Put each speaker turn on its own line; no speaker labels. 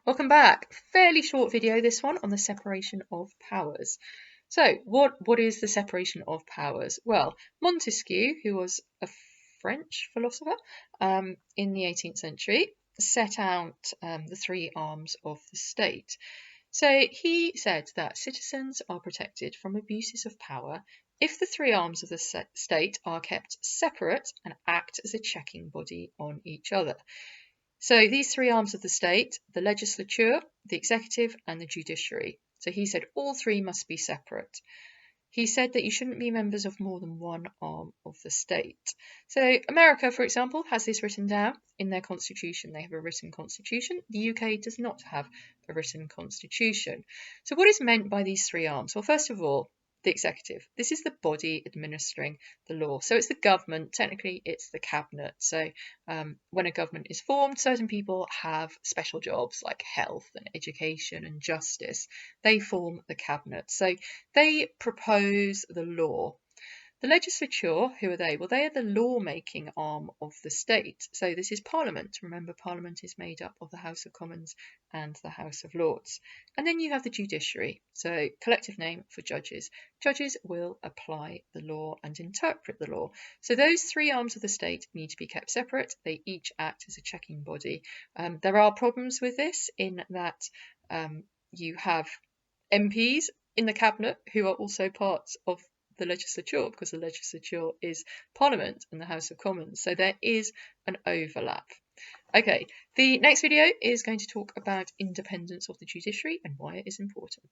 Welcome back. Fairly short video, this one, on the separation of powers. So, what is the separation of powers? Well, Montesquieu, who was a French philosopher in the 18th century, set out the three arms of the state. So he said that citizens are protected from abuses of power if the three arms of the state are kept separate and act as a checking body on each other. So these three arms of the state, the legislature, the executive, and the judiciary. So he said all three must be separate. He said that you shouldn't be members of more than one arm of the state. So America, for example, has this written down in their constitution. They have a written constitution. The UK does not have a written constitution. So what is meant by these three arms? Well, first of all, the executive. This is the body administering the law. So it's the government. Technically, it's the cabinet. So when a government is formed, certain people have special jobs like health and education and justice. They form the cabinet. So they propose the law. The legislature, who are they? Well, they are the law-making arm of the state. So this is Parliament. Remember, Parliament is made up of the House of Commons and the House of Lords. And then you have the judiciary, so collective name for judges. Judges will apply the law and interpret the law. So those three arms of the state need to be kept separate. They each act as a checking body. There are problems with this in that you have MPs in the cabinet who are also part of the legislature, because the legislature is Parliament and the House of Commons. So there is an overlap. Okay, the next video is going to talk about independence of the judiciary and why it is important.